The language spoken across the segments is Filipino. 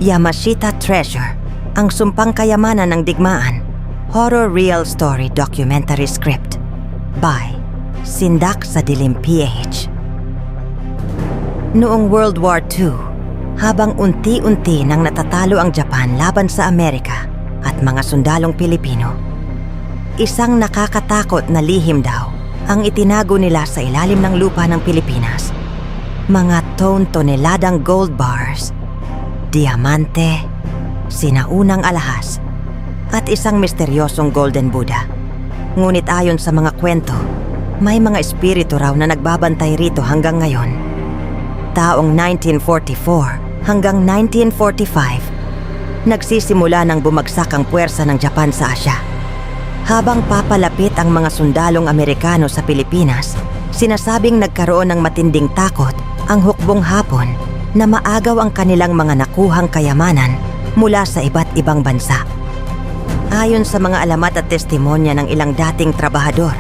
Yamashita Treasure, ang sumpang kayamanan ng digmaan. Horror Real Story Documentary Script by Sindak sa Dilim PH. Noong World War II, habang unti-unti nang natatalo ang Japan laban sa Amerika at mga sundalong Pilipino, isang nakakatakot na lihim daw ang itinago nila sa ilalim ng lupa ng Pilipinas. Mga toneladang gold bars, diamante, sinaunang alahas, at isang misteryosong golden Buddha. Ngunit ayon sa mga kwento, may mga espiritu raw na nagbabantay rito hanggang ngayon. Taong 1944 hanggang 1945, nagsisimula ng bumagsak ang puwersa ng Japan sa Asya. Habang papalapit ang mga sundalong Amerikano sa Pilipinas, sinasabing nagkaroon ng matinding takot ang hukbong Hapon na maagaw ang kanilang mga nakuhang kayamanan mula sa iba't ibang bansa. Ayon sa mga alamat at testimonya ng ilang dating trabahador,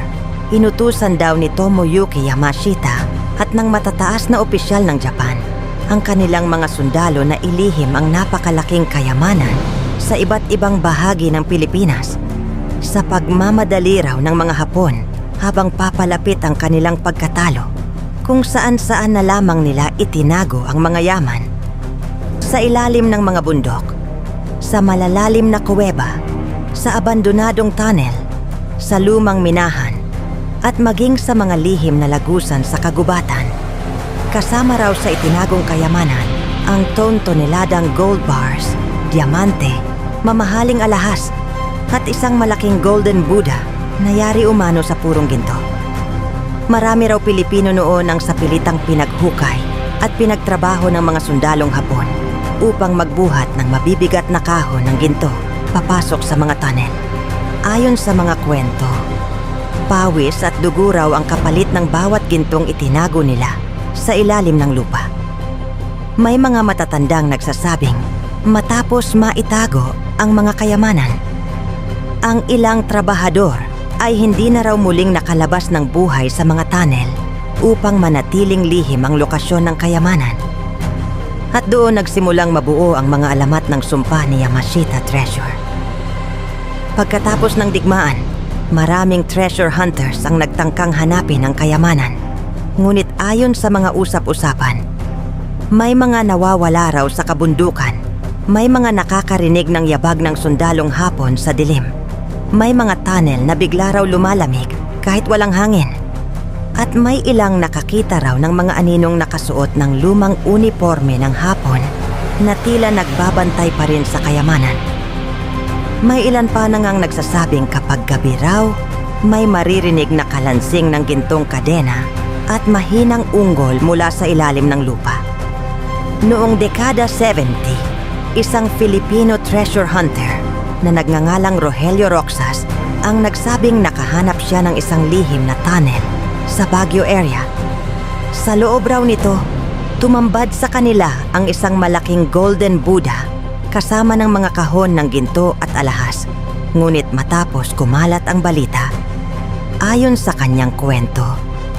inutusan daw ni Tomoyuki Yamashita at ng matataas na opisyal ng Japan ang kanilang mga sundalo na ilihim ang napakalaking kayamanan sa iba't ibang bahagi ng Pilipinas sa pagmamadali raw ng mga Hapon habang papalapit ang kanilang pagkatalo, kung saan-saan na lamang nila itinago ang mga yaman. Sa ilalim ng mga bundok, sa malalalim na kuweba, sa abandonadong tunnel, sa lumang minahan, at maging sa mga lihim na lagusan sa kagubatan. Kasama raw sa itinagong kayamanan ang toneladang gold bars, diamante, mamahaling alahas, at isang malaking golden Buddha na yari umano sa purong ginto. Marami raw Pilipino noon ang sapilitang pinaghukay at pinagtrabaho ng mga sundalong Hapon upang magbuhat ng mabibigat na kahon ng ginto papasok sa mga tunnel. Ayon sa mga kwento, pawis at dugo raw ang kapalit ng bawat gintong itinago nila sa ilalim ng lupa. May mga matatandang nagsasabing matapos maitago ang mga kayamanan, ang ilang trabahador ay hindi na raw muling nakalabas ng buhay sa mga tunnel upang manatiling lihim ang lokasyon ng kayamanan. At doon nagsimulang mabuo ang mga alamat ng sumpa ni Yamashita Treasure. Pagkatapos ng digmaan, maraming treasure hunters ang nagtangkang hanapin ang kayamanan. Ngunit ayon sa mga usap-usapan, may mga nawawala raw sa kabundukan, may mga nakakarinig ng yabag ng sundalong Hapon sa dilim, may mga tunnel na bigla raw lumalamig kahit walang hangin, at may ilang nakakita raw ng mga aninong nakasuot ng lumang uniforme ng Hapon na tila nagbabantay pa rin sa kayamanan. May ilan pa nang nagsasabing kapag gabi raw, may maririnig na kalansing ng gintong kadena at mahinang unggol mula sa ilalim ng lupa. Noong dekada 70, isang Filipino treasure hunter na nagngangalang Rogelio Roxas ang nagsabing nakahanap siya ng isang lihim na tunnel sa Baguio area. Sa loob raw nito, tumambad sa kanila ang isang malaking golden Buddha kasama ng mga kahon ng ginto at alahas. Ngunit matapos kumalat ang balita, ayon sa kanyang kwento,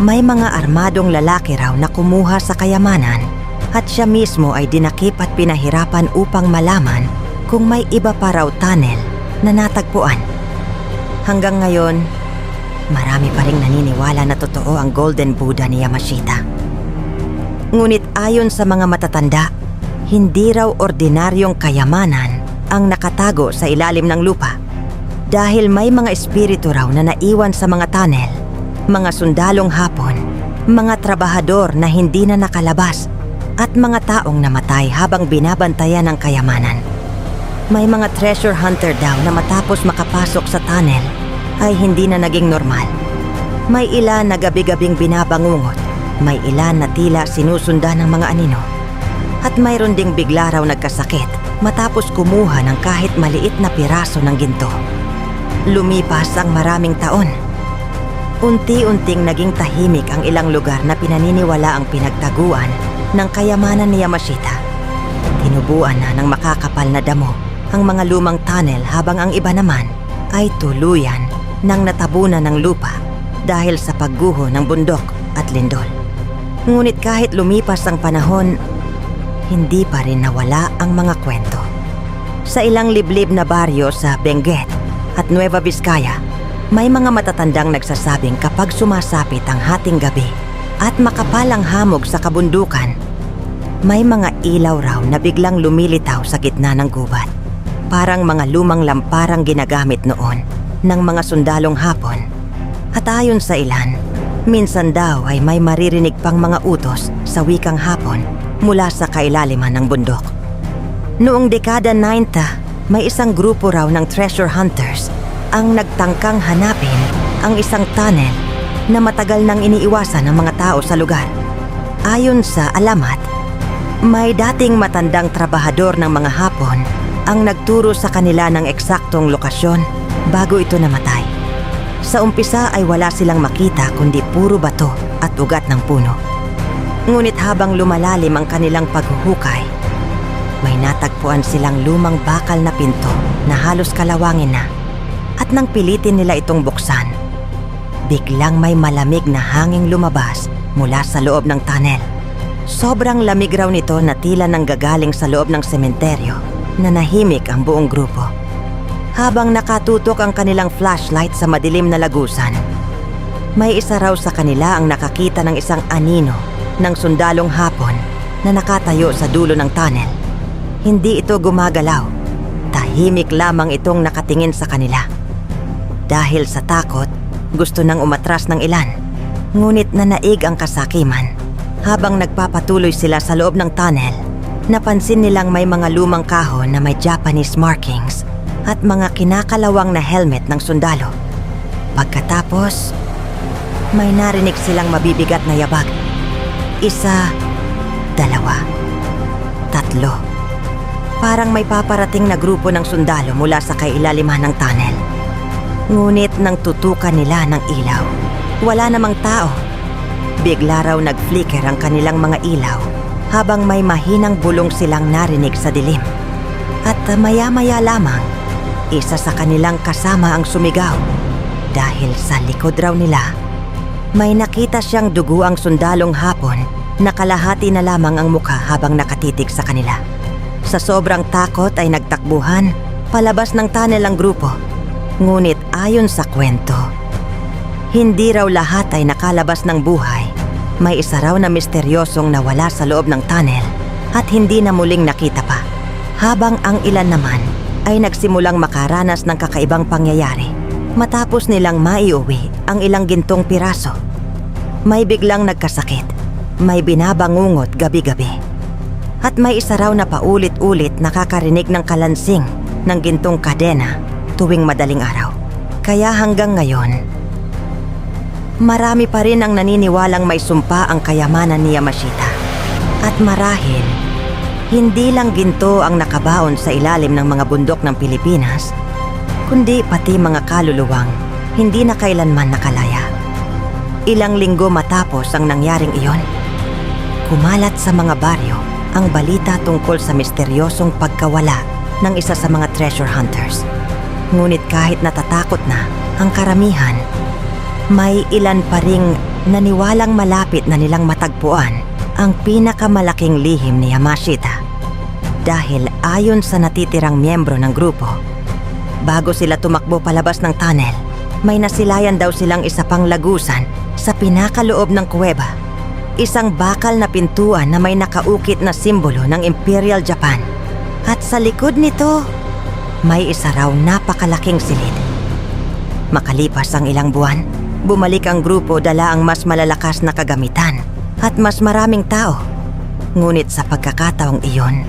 may mga armadong lalaki raw na kumuha sa kayamanan at siya mismo ay dinakip at pinahirapan upang malaman kung may iba pa raw tunnel na natagpuan. Hanggang ngayon, marami pa ring naniniwala na totoo ang golden Buddha ni Yamashita. Ngunit ayon sa mga matatanda, hindi raw ordinaryong kayamanan ang nakatago sa ilalim ng lupa dahil may mga espiritu raw na naiwan sa mga tunnel, mga sundalong Hapon, mga trabahador na hindi na nakalabas, at mga taong namatay habang binabantayan ng kayamanan. May mga treasure hunter daw na matapos makapasok sa tunnel ay hindi na naging normal. May ilan na gabi-gabing binabangungot, may ilan na tila sinusundan ng mga anino, at mayroon ding bigla raw nagkasakit matapos kumuha ng kahit maliit na piraso ng ginto. Lumipas ang maraming taon. Unti-unting naging tahimik ang ilang lugar na pinaniniwala ang pinagtaguan ng kayamanan ni Yamashita. Tinubuan na ng makakapal na damo ang mga lumang tunnel habang ang iba naman ay tuluyan nang natabunan ng lupa dahil sa pagguho ng bundok at lindol. Ngunit kahit lumipas ang panahon, hindi pa rin nawala ang mga kwento. Sa ilang liblib na baryo sa Benguet at Nueva Vizcaya, may mga matatandang nagsasabing kapag sumasapit ang hating gabi at makapalang hamog sa kabundukan, may mga ilaw raw na biglang lumilitaw sa gitna ng gubat. Parang mga lumang lamparang ginagamit noon ng mga sundalong Hapon. At ayon sa ilan, minsan daw ay may maririnig pang mga utos sa wikang Hapon mula sa kailaliman ng bundok. Noong dekada 90, may isang grupo raw ng treasure hunters ang nagtangkang hanapin ang isang tunnel na matagal nang iniiwasan ng mga tao sa lugar. Ayon sa alamat, may dating matandang trabahador ng mga Hapon ang nagturo sa kanila ng eksaktong lokasyon bago ito namatay. Sa umpisa ay wala silang makita kundi puro bato at ugat ng puno. Ngunit habang lumalalim ang kanilang paghuhukay, may natagpuan silang lumang bakal na pinto na halos kalawangin na. At nang pilitin nila itong buksan, biglang may malamig na hanging lumabas mula sa loob ng tunnel. Sobrang lamig raw nito na tila nanggagaling sa loob ng sementeryo na nahimik ang buong grupo. Habang nakatutok ang kanilang flashlight sa madilim na lagusan, may isa raw sa kanila ang nakakita ng isang anino ng sundalong Hapon na nakatayo sa dulo ng tunnel. Hindi ito gumagalaw. Tahimik lamang itong nakatingin sa kanila. Dahil sa takot, gusto nang umatras ng ilan. Ngunit nanaig ang kasakiman. Habang nagpapatuloy sila sa loob ng tunnel, napansin nilang may mga lumang kahon na may Japanese markings at mga kinakalawang na helmet ng sundalo. Pagkatapos, may narinig silang mabibigat na yabag. Isa, dalawa, tatlo. Parang may paparating na grupo ng sundalo mula sa kailaliman ng tunnel. Ngunit nang tutukan nila ng ilaw, wala namang tao. Bigla raw nag-flicker ang kanilang mga ilaw habang may mahinang bulong silang narinig sa dilim. At maya-maya lamang, isa sa kanilang kasama ang sumigaw. Dahil sa likod raw nila, may nakita siyang duguang sundalong Hapon na kalahati na lamang ang mukha habang nakatitig sa kanila. Sa sobrang takot ay nagtakbuhan palabas ng tunnel ang grupo. Ngunit ayon sa kwento, hindi raw lahat ay nakalabas ng buhay. May isa raw na misteryosong nawala sa loob ng tunnel at hindi na muling nakita pa. Habang ang ilan naman ay nagsimulang makaranas ng kakaibang pangyayari matapos nilang maiuwi ang ilang gintong piraso. May biglang nagkasakit, may binabangungot gabi-gabi. At may isa raw na paulit-ulit nakakarinig ng kalansing ng gintong kadena tuwing madaling araw. Kaya hanggang ngayon, marami pa rin ang naniniwalang may sumpa ang kayamanan ni Yamashita. At marahil, hindi lang ginto ang nakabaon sa ilalim ng mga bundok ng Pilipinas, kundi pati mga kaluluwang hindi na kailanman nakalaya. Ilang linggo matapos ang nangyaring iyon, kumalat sa mga baryo ang balita tungkol sa misteryosong pagkawala ng isa sa mga treasure hunters. Ngunit kahit natatakot na ang karamihan, may ilan pa ring naniwalang malapit na nilang matagpuan ang pinakamalaking lihim ni Yamashita. Dahil ayon sa natitirang miyembro ng grupo, bago sila tumakbo palabas ng tunnel, may nasilayan daw silang isa pang lagusan sa pinakaloob ng kuweba. Isang bakal na pintuan na may nakaukit na simbolo ng Imperial Japan. At sa likod nito, may isa raw napakalaking silid. Makalipas ang ilang buwan, bumalik ang grupo dala ang mas malalakas na kagamitan at mas maraming tao. Ngunit sa pagkakataong iyon,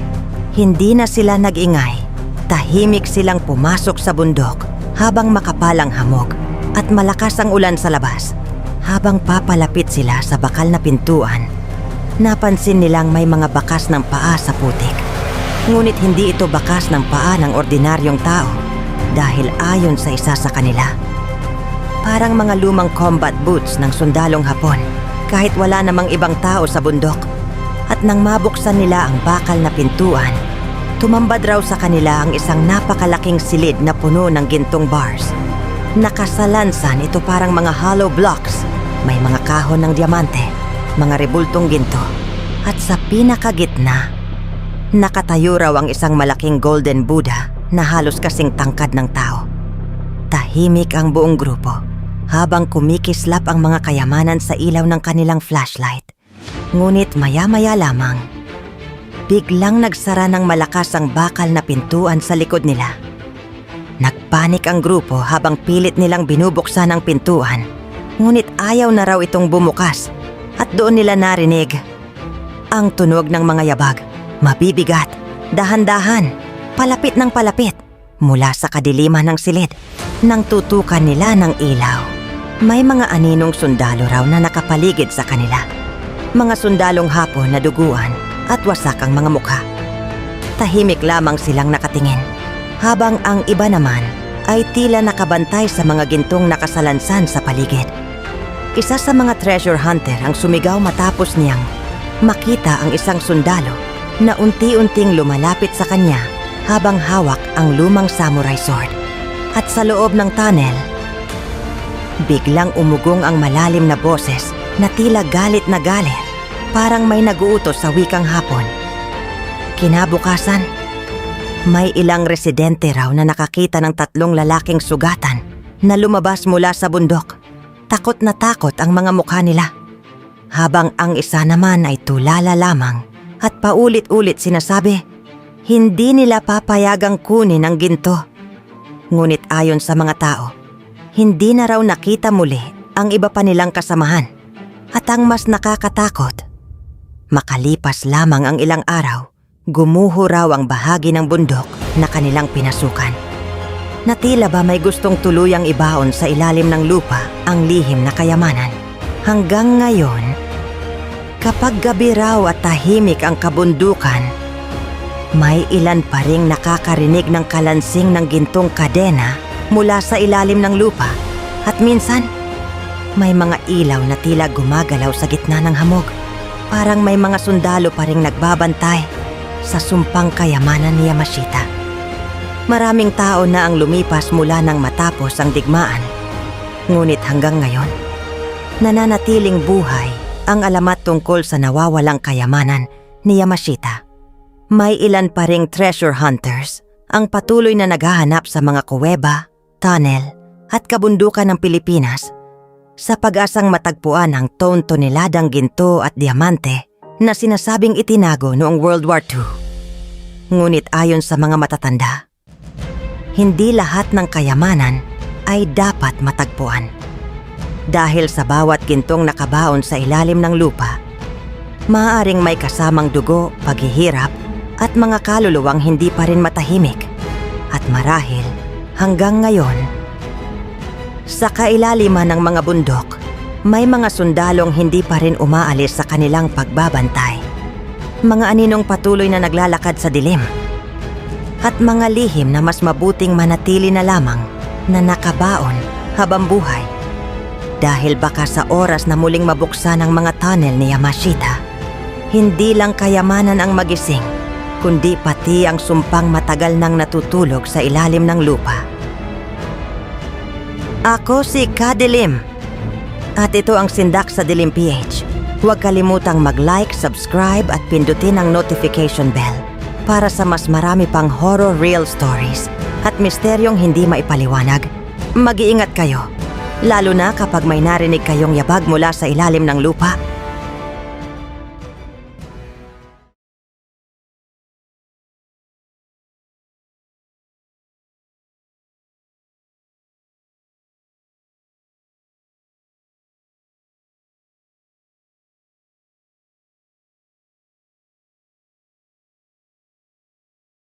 hindi na sila nag-ingay. Tahimik silang pumasok sa bundok habang makapalang hamog at malakas ang ulan sa labas. Habang papalapit sila sa bakal na pintuan, napansin nilang may mga bakas ng paa sa putik. Ngunit hindi ito bakas ng paa ng ordinaryong tao dahil ayon sa isa sa kanila, parang mga lumang combat boots ng sundalong Hapon kahit wala namang ibang tao sa bundok. At nang mabuksan nila ang bakal na pintuan, tumambad raw sa kanila ang isang napakalaking silid na puno ng gintong bars. Nakasalansan ito parang mga hollow blocks. May mga kahon ng diamante, mga rebultong ginto, at sa pinakagitna, Nakatayo raw ang isang malaking golden Buddha na halos kasing tangkad ng tao. Tahimik ang buong grupo habang kumikislap ang mga kayamanan sa ilaw ng kanilang flashlight. Ngunit maya-maya lamang, biglang nagsara ng malakas ang bakal na pintuan sa likod nila. Nagpanik ang grupo habang pilit nilang binubuksan ang pintuan, ngunit ayaw na raw itong bumukas at doon nila narinig ang tunog ng mga yabag. Mabibigat, dahan-dahan, palapit ng palapit, mula sa kadiliman ng silid, nang tutukan nila ng ilaw. May mga aninong sundalo raw na nakapaligid sa kanila. Mga sundalong hapon na duguan at wasak ang mga mukha. Tahimik lamang silang nakatingin, habang ang iba naman ay tila nakabantay sa mga gintong nakasalansan sa paligid. Isa sa mga treasure hunter ang sumigaw matapos niyang makita ang isang sundalo na unti-unting lumalapit sa kanya habang hawak ang lumang samurai sword. At sa loob ng tunnel, biglang umugong ang malalim na boses na tila galit na galit, parang may naguutos sa wikang Hapon. Kinabukasan, may ilang residente raw na nakakita ng 3 lalaking sugatan na lumabas mula sa bundok. Takot na takot ang mga mukha nila, habang ang isa naman ay tulala lamang at paulit-ulit sinasabi, hindi nila papayagang kunin ang ginto. Ngunit ayon sa mga tao, hindi na raw nakita muli ang iba pa nilang kasamahan. At ang mas nakakatakot, makalipas lamang ang ilang araw, gumuho raw ang bahagi ng bundok na kanilang pinasukan. Na tila ba may gustong tuluyang ibaon sa ilalim ng lupa ang lihim na kayamanan. Hanggang ngayon, kapag gabi raw at tahimik ang kabundukan, may ilan pa ring nakakarinig ng kalansing ng gintong kadena mula sa ilalim ng lupa. At minsan, may mga ilaw na tila gumagalaw sa gitna ng hamog. Parang may mga sundalo pa ring nagbabantay sa sumpang kayamanan ni Yamashita. Maraming tao na ang lumipas mula nang matapos ang digmaan. Ngunit hanggang ngayon, nananatiling buhay ang alamat tungkol sa nawawalang kayamanan ni Yamashita. May ilan pa ring treasure hunters ang patuloy na naghahanap sa mga kuweba, tunnel at kabundukan ng Pilipinas sa pag-asang matagpuan ang ton-toneladang ginto at diamante na sinasabing itinago noong World War II. Ngunit ayon sa mga matatanda, hindi lahat ng kayamanan ay dapat matagpuan. Dahil sa bawat gintong nakabaon sa ilalim ng lupa, maaaring may kasamang dugo, paghihirap, at mga kaluluwang hindi pa rin matahimik. At marahil, hanggang ngayon, sa kailaliman ng mga bundok, may mga sundalong hindi pa rin umaalis sa kanilang pagbabantay. Mga aninong patuloy na naglalakad sa dilim. At mga lihim na mas mabuting manatili na lamang na nakabaon habang buhay. Dahil baka sa oras na muling mabuksan ang mga tunnel ni Yamashita, hindi lang kayamanan ang magising, kundi pati ang sumpang matagal nang natutulog sa ilalim ng lupa. Ako si Kadilim. At ito ang Sindak sa Dilim PH. Huwag kalimutang mag-like, subscribe at pindutin ang notification bell para sa mas marami pang horror real stories at misteryong hindi maipaliwanag. Mag-iingat kayo, lalo na kapag may narinig kayong yabag mula sa ilalim ng lupa.